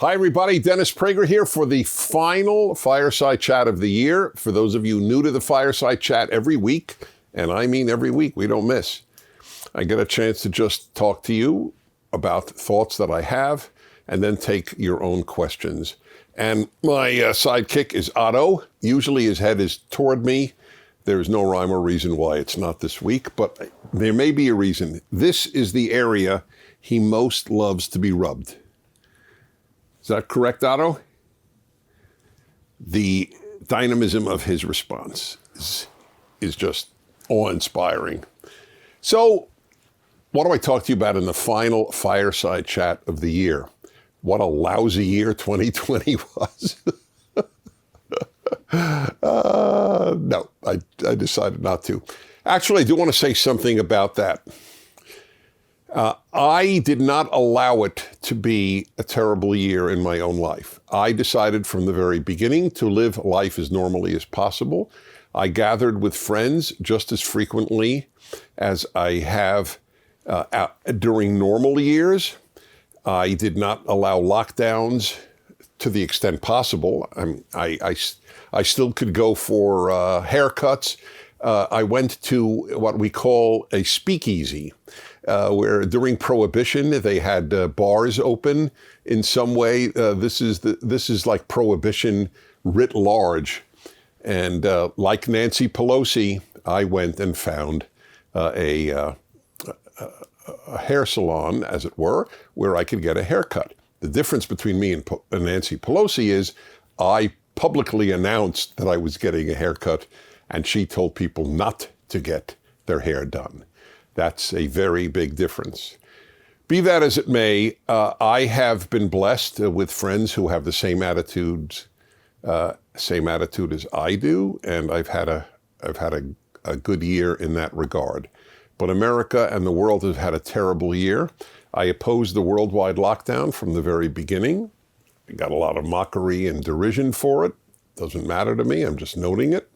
Hi, everybody. Dennis Prager here for the final Fireside Chat of the year. For those of you new to the Fireside Chat, every week, and I mean every week, we don't miss, I get a chance to just talk to you about thoughts that I have and then take your own questions. And my sidekick is Otto. Usually his head is toward me. There's no rhyme or reason why it's not this week, but there may be a reason. This is the area he most loves to be rubbed. Is that correct, Otto? The dynamism of his response is just awe-inspiring. So, what do I talk to you about in the final Fireside Chat of the year? What a lousy year 2020 was. No, I decided not to. Actually, I do want to say something about that. I did not allow it to be a terrible year in my own life. I decided from the very beginning to live life as normally as possible. I gathered with friends just as frequently as I have during normal years. I did not allow lockdowns to the extent possible. I still could go for haircuts. I went to what we call a speakeasy, where during Prohibition they had bars open in some way. This is like Prohibition writ large, and like Nancy Pelosi, I went and found a hair salon, as it were, where I could get a haircut. The difference between me and Nancy Pelosi is I publicly announced that I was getting a haircut, and she told people not to get their hair done. That's a very big difference. Be that as it may, I have been blessed with friends who have the same attitude as I do, and I've had a good year in that regard. But America and the world have had a terrible year. I opposed the worldwide lockdown from the very beginning. I got a lot of mockery and derision for it. Doesn't matter to me. I'm just noting it.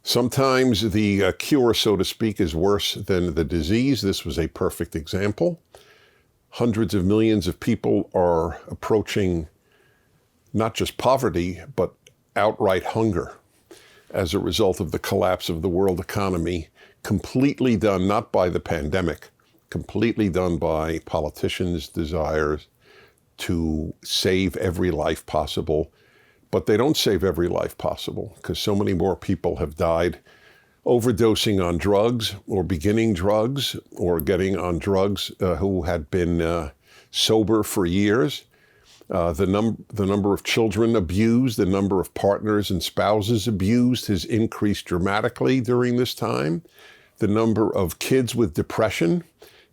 Sometimes the cure, so to speak, is worse than the disease. This was a perfect example. Hundreds of millions of people are approaching not just poverty, but outright hunger as a result of the collapse of the world economy, completely done not by the pandemic, completely done by politicians' desires to save every life possible. But they don't save every life possible because so many more people have died overdosing on drugs or beginning drugs or getting on drugs who had been sober for years. The number of children abused, the number of partners and spouses abused has increased dramatically during this time. The number of kids with depression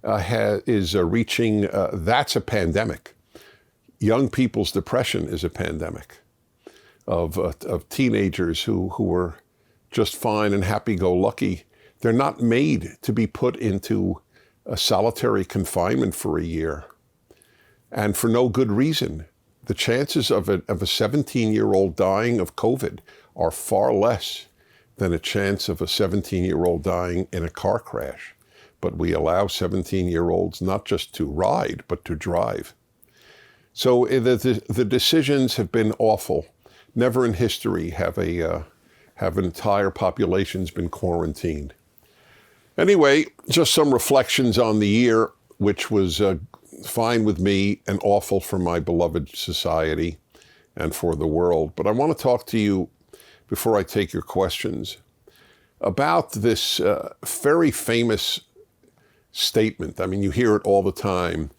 is reaching, that's a pandemic. Young people's depression is a pandemic. Of teenagers who were just fine and happy-go-lucky. They're not made to be put into a solitary confinement for a year, and for no good reason. The chances of a 17-year-old dying of COVID are far less than a chance of a 17-year-old dying in a car crash. But we allow 17-year-olds not just to ride, but to drive. So the decisions have been awful. Never in history have entire populations been quarantined. Anyway, just some reflections on the year, which was fine with me and awful for my beloved society and for the world. But I want to talk to you, before I take your questions, about this very famous statement. I mean, you hear it all the time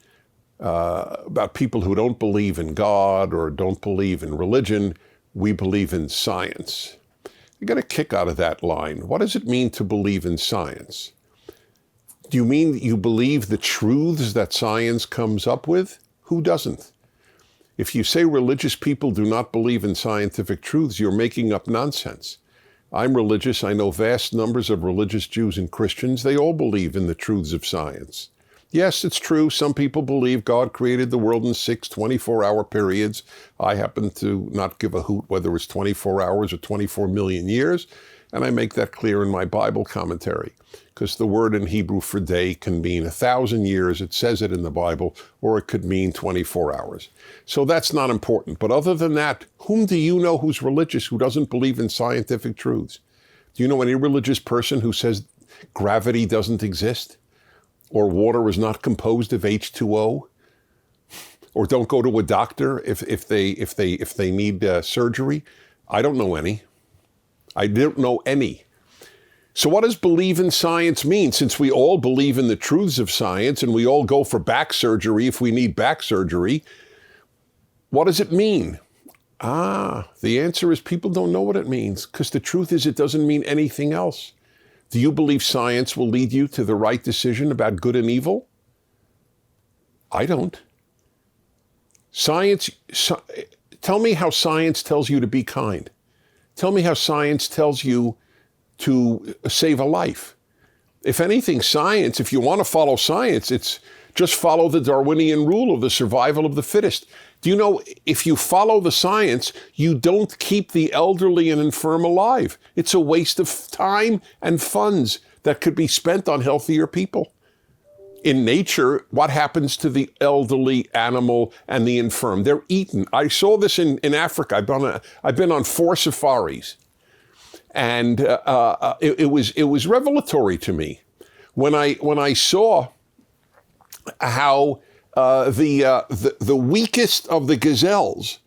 about people who don't believe in God or don't believe in religion. We believe in science. You get a kick out of that line. What does it mean to believe in science? Do you mean you believe the truths that science comes up with? Who doesn't? If you say religious people do not believe in scientific truths, you're making up nonsense. I'm religious. I know vast numbers of religious Jews and Christians. They all believe in the truths of science. Yes, it's true. Some people believe God created the world in 6 24-hour periods. I happen to not give a hoot whether it's 24 hours or 24 million years. And I make that clear in my Bible commentary, because the word in Hebrew for day can mean 1,000 years. It says it in the Bible, or it could mean 24 hours. So that's not important. But other than that, whom do you know who's religious, who doesn't believe in scientific truths? Do you know any religious person who says gravity doesn't exist, or water is not composed of H2O, or don't go to a doctor if they need surgery? I don't know any. I don't know any. So what does believe in science mean? Since we all believe in the truths of science and we all go for back surgery if we need back surgery, what does it mean? The answer is people don't know what it means, because the truth is it doesn't mean anything else. Do you believe science will lead you to the right decision about good and evil? I don't. Tell me how science tells you to be kind. Tell me how science tells you to save a life. If anything, science, if you want to follow science, it's just follow the Darwinian rule of the survival of the fittest. Do you know, if you follow the science, you don't keep the elderly and infirm alive. It's a waste of time and funds that could be spent on healthier people. In nature, what happens to the elderly, animal, and the infirm? They're eaten. I saw this in Africa. I've been on 4 safaris, and it was revelatory to me when I saw how the weakest of the gazelles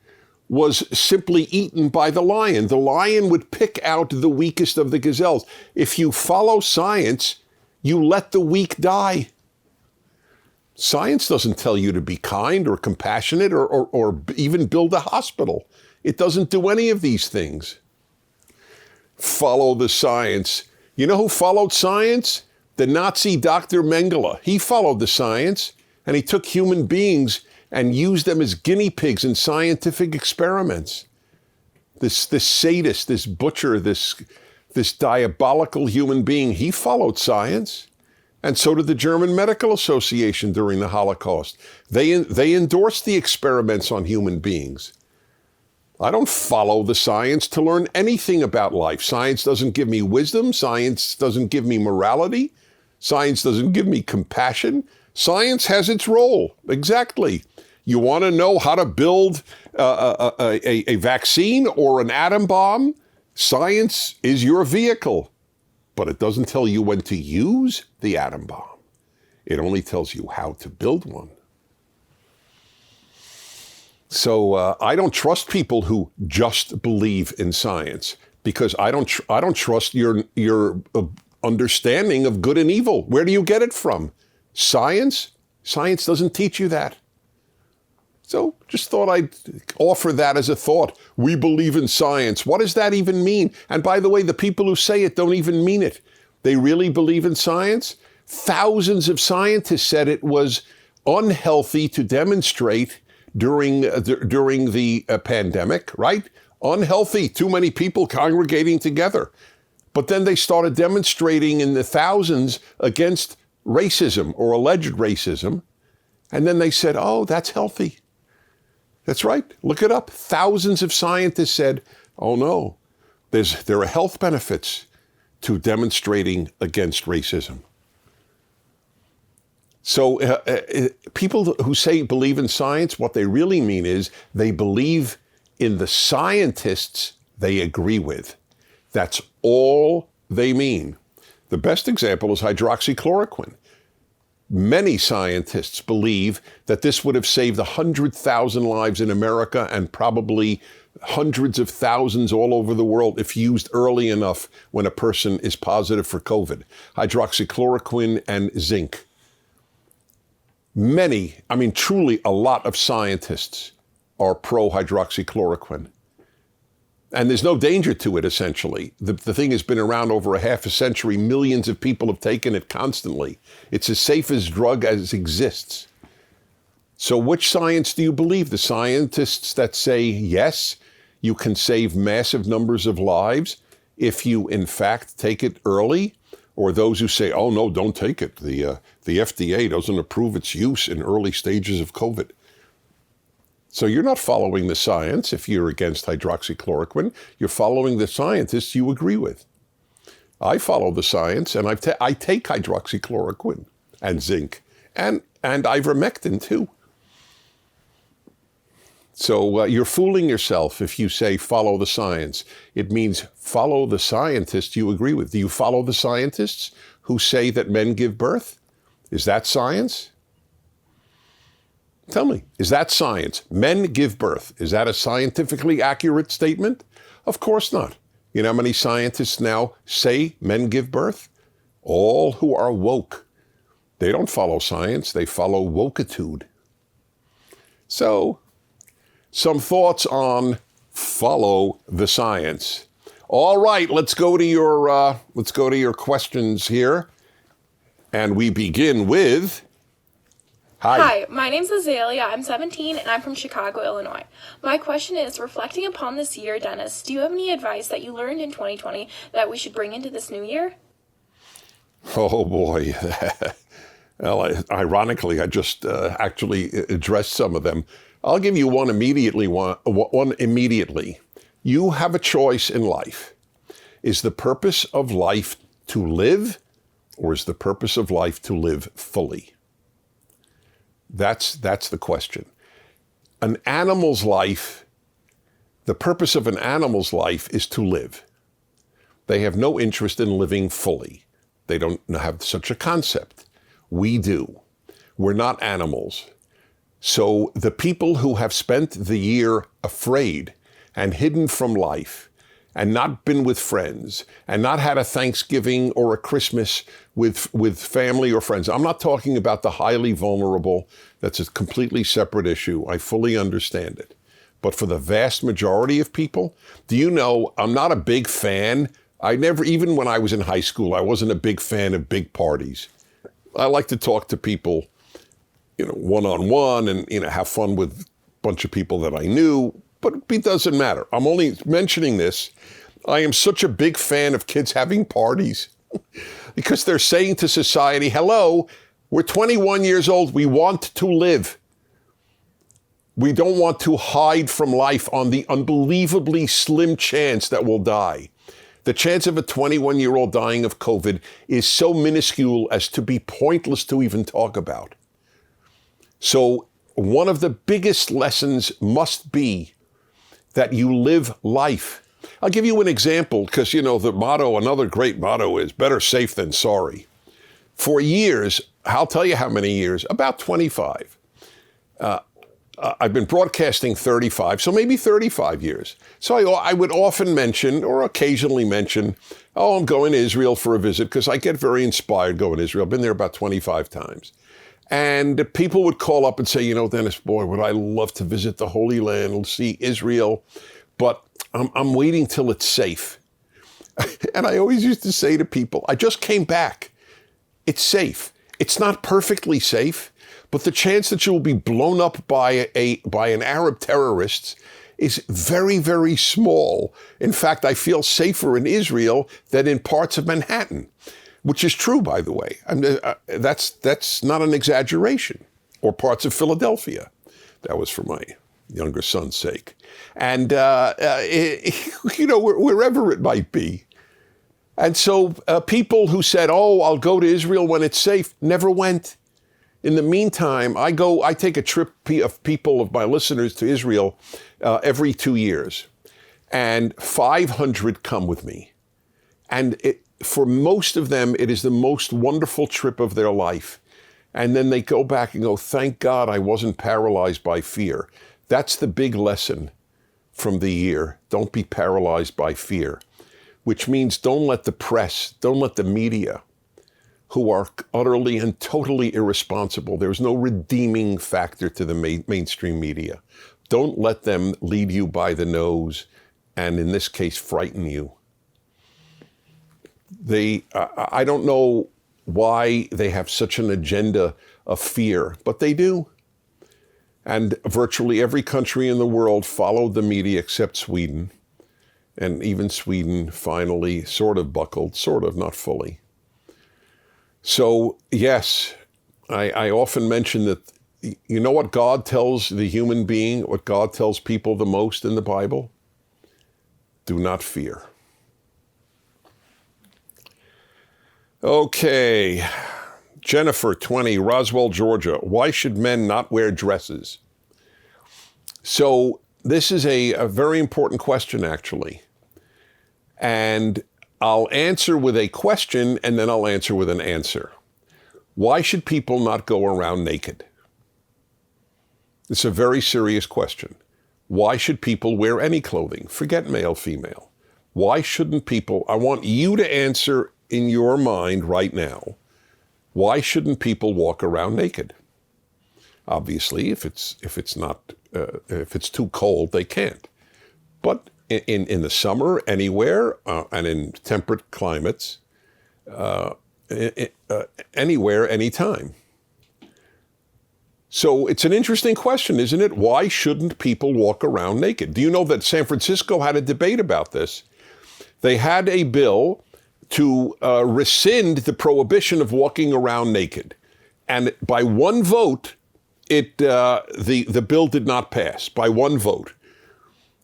was simply eaten by the lion. The lion would pick out the weakest of the gazelles. If you follow science, you let the weak die. Science doesn't tell you to be kind or compassionate or even build a hospital. It doesn't do any of these things. Follow the science. You know who followed science? The Nazi Dr. Mengele. He followed the science, and he took human beings and used them as guinea pigs in scientific experiments. This sadist, this butcher, this diabolical human being, he followed science. And so did the German Medical Association during the Holocaust. They endorsed the experiments on human beings. I don't follow the science to learn anything about life. Science doesn't give me wisdom. Science doesn't give me morality. Science doesn't give me compassion. Science has its role. Exactly. You want to know how to build a vaccine or an atom bomb? Science is your vehicle. But it doesn't tell you when to use the atom bomb. It only tells you how to build one. So I don't trust people who just believe in science, because I don't trust your understanding of good and evil. Where do you get it from? Science? Science doesn't teach you that. So just thought I'd offer that as a thought. We believe in science. What does that even mean? And by the way, the people who say it don't even mean it. They really believe in science? Thousands of scientists said it was unhealthy to demonstrate during the pandemic, right? Unhealthy, too many people congregating together. But then they started demonstrating in the thousands against racism or alleged racism. And then they said, oh, that's healthy. That's right. Look it up. Thousands of scientists said, oh no, there are health benefits to demonstrating against racism. So people who say believe in science, what they really mean is they believe in the scientists they agree with. That's all they mean. The best example is hydroxychloroquine. Many scientists believe that this would have saved 100,000 lives in America and probably hundreds of thousands all over the world if used early enough when a person is positive for COVID. Hydroxychloroquine and zinc. Truly a lot of scientists are pro-hydroxychloroquine. And there's no danger to it, essentially. The thing has been around over a half a century. Millions of people have taken it constantly. It's as safe as drug as exists. So which science do you believe? The scientists that say, yes, you can save massive numbers of lives if you, in fact, take it early? Or those who say, oh, no, don't take it. The FDA doesn't approve its use in early stages of COVID. So you're not following the science if you're against hydroxychloroquine. You're following the scientists you agree with. I follow the science, and I take hydroxychloroquine and zinc and ivermectin too. So you're fooling yourself if you say follow the science. It means follow the scientists you agree with. Do you follow the scientists who say that men give birth? Is that science? Tell me, is that science? Men give birth. Is that a scientifically accurate statement? Of course not. You know how many scientists now say men give birth? All who are woke. They don't follow science, they follow wokeitude. So, some thoughts on follow the science. All right, let's go to your questions here. And we begin with Hi, my name's Azalea. I'm 17 and I'm from Chicago, Illinois. My question is, reflecting upon this year, Dennis, do you have any advice that you learned in 2020 that we should bring into this new year? Oh boy. Well, ironically, I just actually addressed some of them. I'll give you one immediately. One immediately. You have a choice in life. Is the purpose of life to live, or is the purpose of life to live fully? That's the question. An animal's life, the purpose of an animal's life is to live. They have no interest in living fully. They don't have such a concept. We do. We're not animals. So the people who have spent the year afraid and hidden from life and not been with friends and not had a Thanksgiving or a Christmas with family or friends. I'm not talking about the highly vulnerable. That's a completely separate issue. I fully understand it. But for the vast majority of people, do you know, I'm not a big fan. Even when I was in high school, I wasn't a big fan of big parties. I like to talk to people, one-on-one and, have fun with a bunch of people that I knew. But it doesn't matter. I'm only mentioning this. I am such a big fan of kids having parties because they're saying to society, hello, we're 21 years old. We want to live. We don't want to hide from life on the unbelievably slim chance that we'll die. The chance of a 21-year-old dying of COVID is so minuscule as to be pointless to even talk about. So one of the biggest lessons must be that you live life. I'll give you an example because, the motto, another great motto is better safe than sorry. For years, I'll tell you how many years, about 25. I've been broadcasting 35, so maybe 35 years. So I would often mention or occasionally mention, I'm going to Israel for a visit because I get very inspired going to Israel. I've been there about 25 times. And people would call up and say, Dennis, boy, would I love to visit the Holy Land and see Israel, but I'm waiting till it's safe. And I always used to say to people, I just came back. It's safe. It's not perfectly safe, but the chance that you will be blown up by an Arab terrorist is very, very small. In fact, I feel safer in Israel than in parts of Manhattan. Which is true, by the way. That's not an exaggeration. Or parts of Philadelphia. That was for my younger son's sake. And, wherever it might be. And so people who said, I'll go to Israel when it's safe, never went. In the meantime, I take a trip of people, of my listeners, to Israel every 2 years. And 500 come with me. And for most of them, it is the most wonderful trip of their life. And then they go back and go, thank God I wasn't paralyzed by fear. That's the big lesson from the year. Don't be paralyzed by fear, which means don't let the press, don't let the media, who are utterly and totally irresponsible. There's no redeeming factor to the mainstream media. Don't let them lead you by the nose and, in this case, frighten you. I don't know why they have such an agenda of fear, but they do. And virtually every country in the world followed the media except Sweden. And even Sweden finally sort of buckled, sort of, not fully. So, yes, I often mention that, you know what God tells the human being, what God tells people the most in the Bible? Do not fear. Okay. Jennifer, 20, Roswell, Georgia. Why should men not wear dresses? So this is a very important question, actually. And I'll answer with a question, and then I'll answer with an answer. Why should people not go around naked? It's a very serious question. Why should people wear any clothing? Forget male, female. Why shouldn't people, I want you to answer in your mind right now, why shouldn't people walk around naked? Obviously, if it's too cold, they can't. But in the summer, anywhere, and in temperate climates, anywhere, anytime. So it's an interesting question, isn't it? Why shouldn't people walk around naked? Do you know that San Francisco had a debate about this? They had a bill to rescind the prohibition of walking around naked. And by one vote, the bill did not pass. By one vote.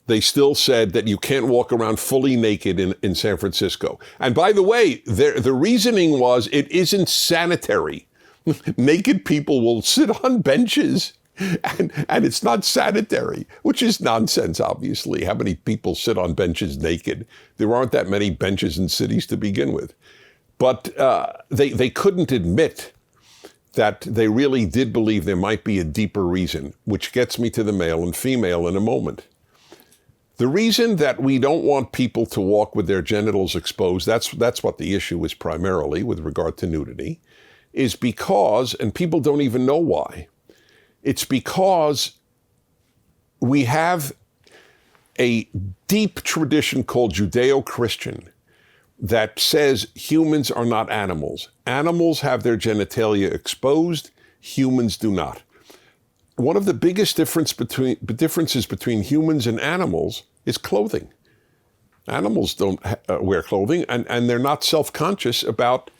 They still said that you can't walk around fully naked in San Francisco. And by the way, the reasoning was it isn't sanitary. Naked people will sit on benches and it's not sanitary, which is nonsense, obviously. How many people sit on benches naked? There aren't that many benches in cities to begin with. But they couldn't admit that they really did believe there might be a deeper reason, which gets me to the male and female in a moment. The reason that we don't want people to walk with their genitals exposed, that's what the issue is primarily with regard to nudity, is because, and people don't even know why, it's because we have a deep tradition called Judeo-Christian that says humans are not animals. Animals have their genitalia exposed, humans do not. One of the biggest differences between humans and animals is clothing. Animals don't wear clothing, and they're not self-conscious about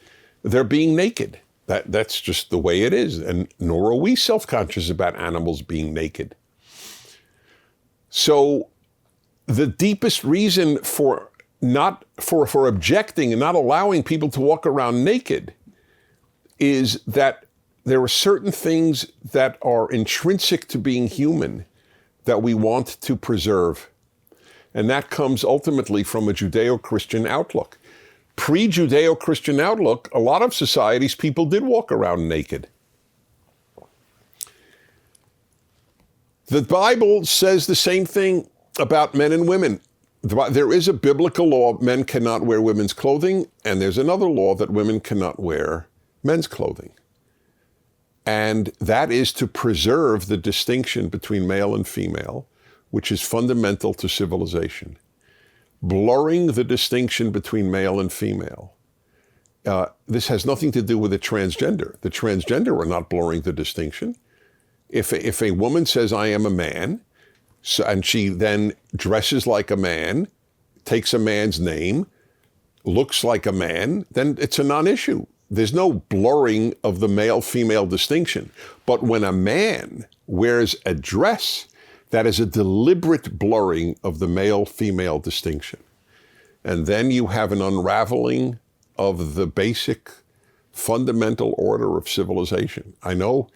their being naked. That's just the way it is, and nor are we self-conscious about animals being naked. So the deepest reason for objecting and not allowing people to walk around naked is that there are certain things that are intrinsic to being human that we want to preserve. And that comes ultimately from a Judeo-Christian outlook. Pre-Judeo-Christian outlook, a lot of societies, people did walk around naked. The Bible says the same thing about men and women. There is a biblical law, men cannot wear women's clothing, and there's another law that women cannot wear men's clothing. And that is to preserve the distinction between male and female, which is fundamental to civilization. Blurring the distinction between male and female. This has nothing to do with the transgender. The transgender are not blurring the distinction. If a woman says, I am a man, and she then dresses like a man, takes a man's name, looks like a man, then it's a non-issue. There's no blurring of the male-female distinction. But when a man wears a dress, that is a deliberate blurring of the male-female distinction. And then you have an unraveling of the basic fundamental order of civilization. I know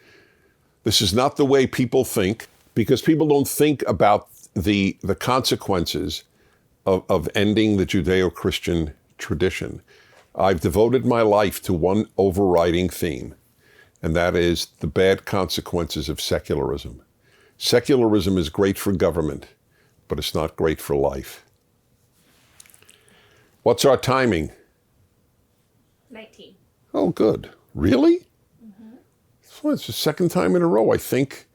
this is not the way people think, because people don't think about the consequences of ending the Judeo-Christian tradition. I've devoted my life to one overriding theme, and that is the bad consequences of secularism. Secularism is great for government, but it's not great for life. What's our timing? 19. Oh, good. Really? Mm-hmm. Well, it's the second time in a row. I think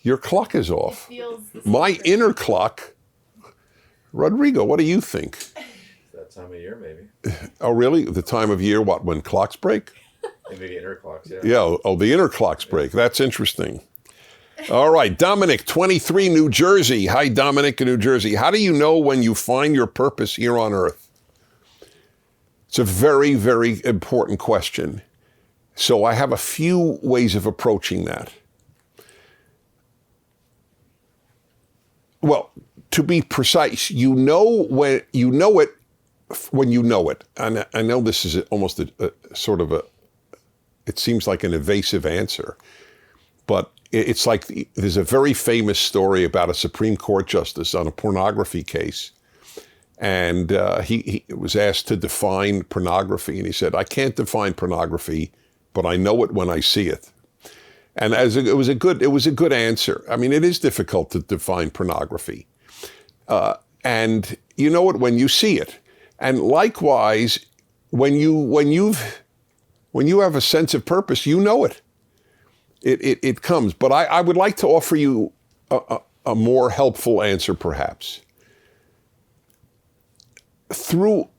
your clock is off. It feels my inner clock. Rodrigo, what do you think? That time of year, maybe. Oh, really? The time of year, what, when clocks break? Maybe inner clocks, yeah. Yeah, the inner clocks break. That's interesting. All right, Dominic, 23, New Jersey. Hi, Dominic in New Jersey. How do you know when you find your purpose here on earth? It's a very, very important question. So I have a few ways of approaching that. Well, to be precise, you know it when you know it, and I know this is almost a sort of it seems like an evasive answer, but it's like there's a very famous story about a Supreme Court justice on a pornography case. And he was asked to define pornography. And he said, I can't define pornography, but I know it when I see it. And it was a good answer. I mean, it is difficult to define pornography. And you know it when you see it. And likewise, when you have a sense of purpose, you know it. It comes. But I would like to offer you a more helpful answer, perhaps. Through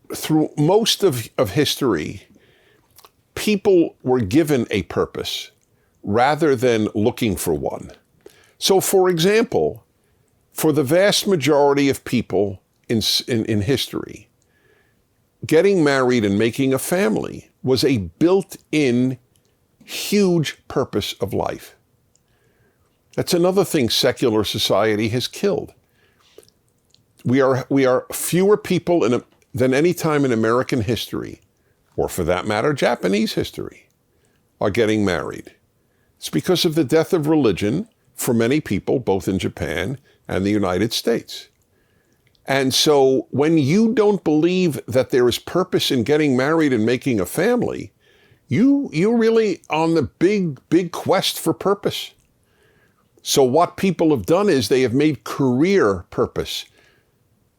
most of history, people were given a purpose rather than looking for one. So, for example, for the vast majority of people in history, getting married and making a family was a built-in huge purpose of life. That's another thing secular society has killed. We are fewer people than any time in American history, or for that matter, Japanese history, are getting married. It's because of the death of religion for many people, both in Japan and the United States. And so when you don't believe that there is purpose in getting married and making a family, you're really on the big quest for purpose. So what people have done is they have made career purpose.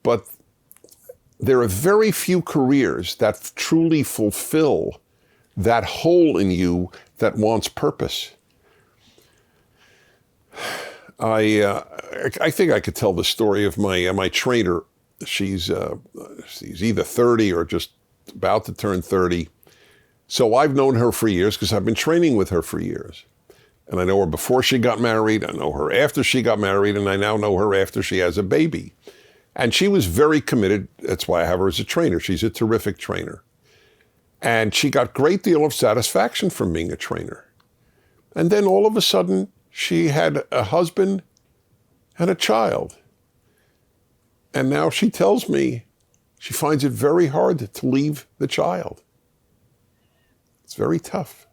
But there are very few careers that truly fulfill that hole in you that wants purpose. I think I could tell the story of my trainer. She's either 30 or just about to turn 30. So I've known her for years because I've been training with her for years. And I know her before she got married. I know her after she got married. And I now know her after she has a baby. And she was very committed. That's why I have her as a trainer. She's a terrific trainer. And she got a great deal of satisfaction from being a trainer. And then all of a sudden, she had a husband and a child. And now she tells me she finds it very hard to leave the child. It's very tough.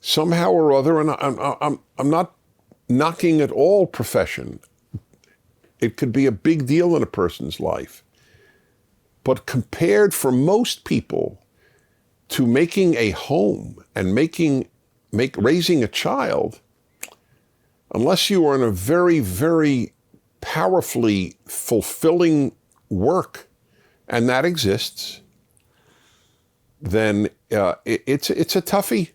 Somehow or other, and I'm not knocking at all profession. It could be a big deal in a person's life. But compared for most people to making a home and raising a child, unless you are in a very, very powerfully fulfilling work, and that exists, then it's a toughie.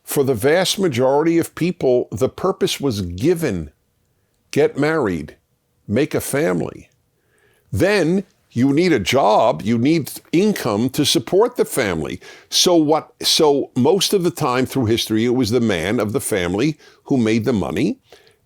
For the vast majority of people, the purpose was given. Get married. Make a family. Then you need a job, you need income to support the family. So most of the time through history, it was the man of the family who made the money.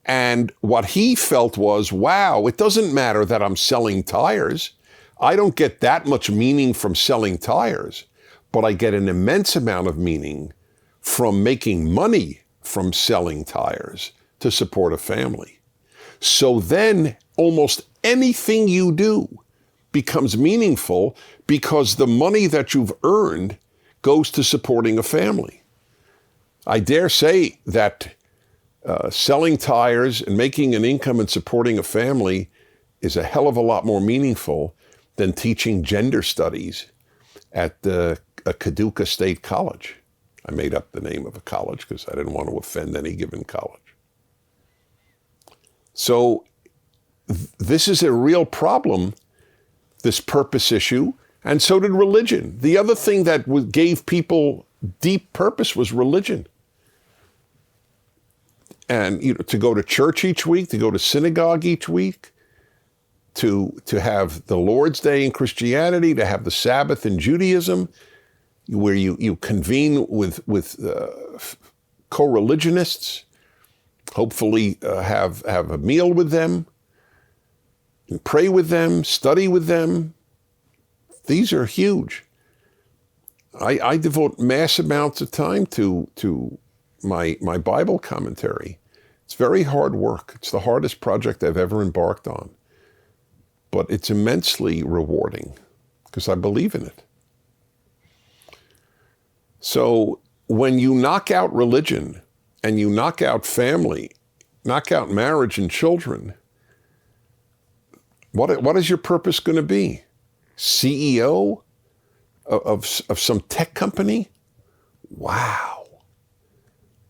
And what he felt was, wow, it doesn't matter that I'm selling tires. I don't get that much meaning from selling tires, but I get an immense amount of meaning from making money from selling tires to support a family. So then almost anything you do becomes meaningful because the money that you've earned goes to supporting a family. I dare say that selling tires and making an income and supporting a family is a hell of a lot more meaningful than teaching gender studies at Paducah State College. I made up the name of a college because I didn't want to offend any given college. So this is a real problem, this purpose issue, and so did religion. The other thing that gave people deep purpose was religion. And to go to church each week, to go to synagogue each week, to have the Lord's Day in Christianity, to have the Sabbath in Judaism, where you convene with co-religionists, hopefully have a meal with them, and pray with them, study with them. These are huge. I devote mass amounts of time to my Bible commentary. It's very hard work. It's the hardest project I've ever embarked on. but it's immensely rewarding because I believe in it. So when you knock out religion and you knock out family, knock out marriage and children, what is your purpose going to be? CEO of some tech company? Wow.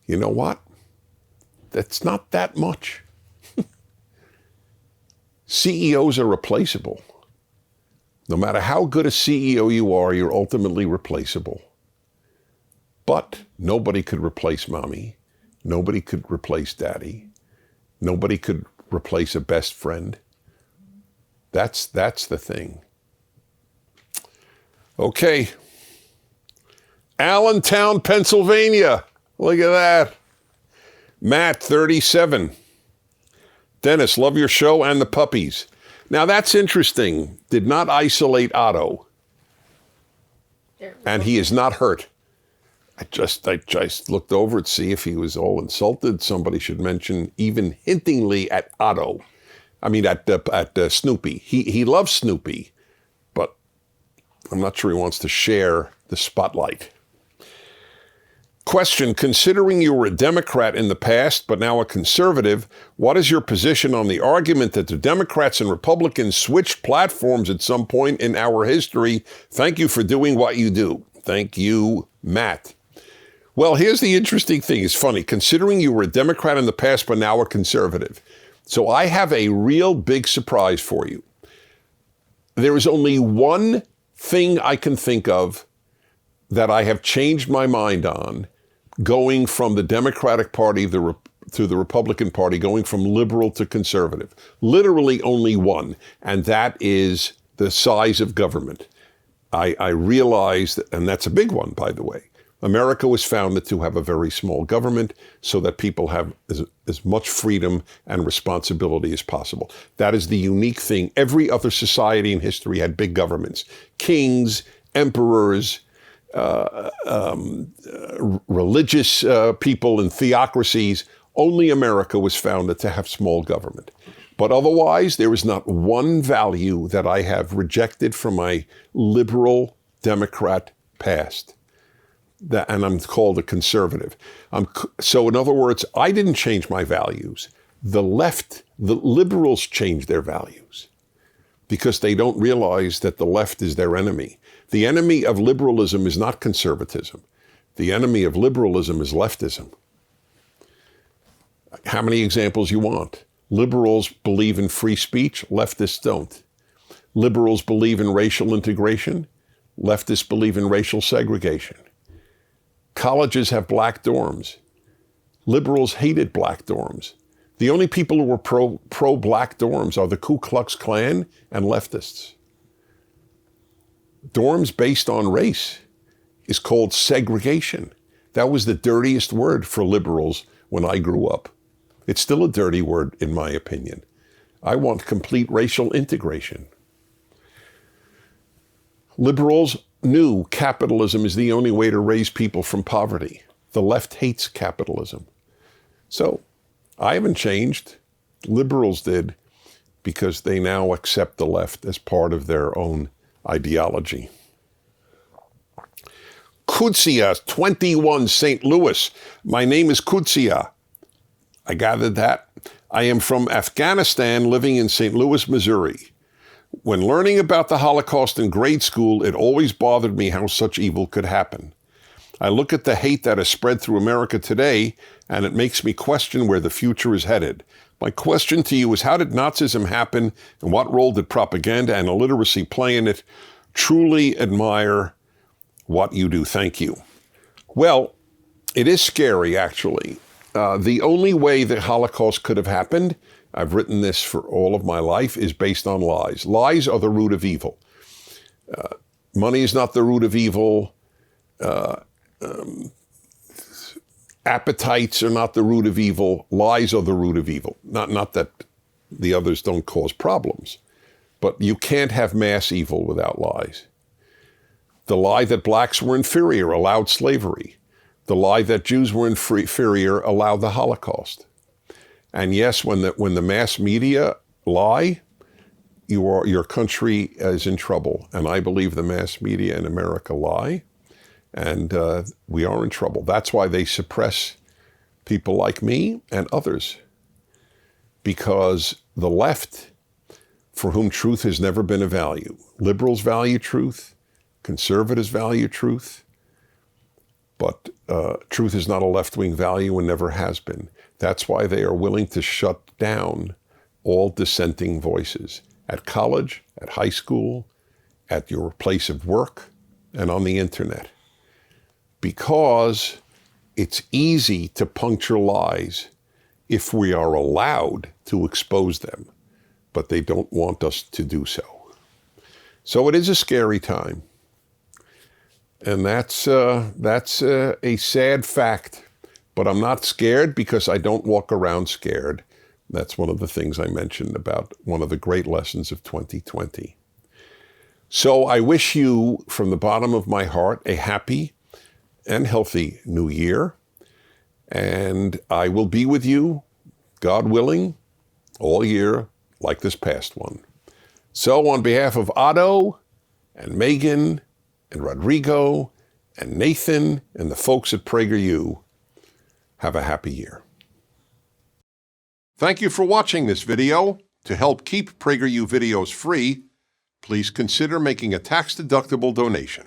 You know what? That's not that much. CEOs are replaceable. No matter how good a CEO you are, you're ultimately replaceable. But nobody could replace mommy. Nobody could replace daddy. Nobody could replace a best friend. That's the thing. Okay. Allentown, Pennsylvania. Look at that. Matt, 37. Dennis, love your show and the puppies. Now that's interesting. Did not isolate Otto. And he is not hurt. I just looked over to see if he was all insulted. Somebody should mention even hintingly at Otto. I mean, at Snoopy. He loves Snoopy, but I'm not sure he wants to share the spotlight. Question, considering you were a Democrat in the past, but now a conservative, what is your position on the argument that the Democrats and Republicans switched platforms at some point in our history? Thank you for doing what you do. Thank you, Matt. Well, here's the interesting thing. It's funny. Considering you were a Democrat in the past, but now a conservative. So I have a real big surprise for you. There is only one thing I can think of that I have changed my mind on, going from the Democratic Party to the Republican Party, going from liberal to conservative. Literally only one, and that is the size of government. I realized, and that's a big one, by the way, America was founded to have a very small government so that people have as much freedom and responsibility as possible. That is the unique thing. Every other society in history had big governments, kings, emperors, religious people and theocracies. Only America was founded to have small government. But otherwise, there is not one value that I have rejected from my liberal Democrat past. And I'm called a conservative. So in other words, I didn't change my values. The left, the liberals changed their values because they don't realize that the left is their enemy. The enemy of liberalism is not conservatism. The enemy of liberalism is leftism. How many examples you want? Liberals believe in free speech, leftists don't. Liberals believe in racial integration, leftists believe in racial segregation. Colleges have black dorms. Liberals hated black dorms. The only people who were pro-black dorms are the Ku Klux Klan and leftists. Dorms based on race is called segregation. That was the dirtiest word for liberals when I grew up. It's still a dirty word, in my opinion. I want complete racial integration. Liberals knew capitalism is the only way to raise people from poverty. The left hates capitalism. So I haven't changed. Liberals did because they now accept the left as part of their own ideology. Kutsia, 21, St. Louis. My name is Kutsia. I gathered that. I am from Afghanistan, living in St. Louis, Missouri. When learning about the Holocaust in grade school, it always bothered me how such evil could happen. I look at the hate that has spread through America today, and it makes me question where the future is headed. My question to you is, how did Nazism happen, and what role did propaganda and illiteracy play in it? Truly admire what you do. Thank you. Well, it is scary, actually. The only way the Holocaust could have happened, I've written this for all of my life, is based on lies. Lies are the root of evil. Money is not the root of evil. Appetites are not the root of evil. Lies are the root of evil. Not that the others don't cause problems, but you can't have mass evil without lies. The lie that blacks were inferior allowed slavery. The lie that Jews were inferior allowed the Holocaust. And yes, when the mass media lie, your country is in trouble. And I believe the mass media in America lie. And we are in trouble. That's why they suppress people like me and others. Because the left, for whom truth has never been a value, liberals value truth, conservatives value truth, but truth is not a left-wing value and never has been. That's why they are willing to shut down all dissenting voices at college, at high school, at your place of work, and on the internet. Because it's easy to puncture lies if we are allowed to expose them, but they don't want us to do so. So it is a scary time. And that's a sad fact. But I'm not scared because I don't walk around scared. That's one of the things I mentioned about one of the great lessons of 2020. So I wish you, from the bottom of my heart, a happy and healthy new year. And I will be with you, God willing, all year like this past one. So on behalf of Otto and Megan and Rodrigo and Nathan and the folks at PragerU, have a happy year. Thank you for watching this video. To help keep PragerU videos free, please consider making a tax-deductible donation.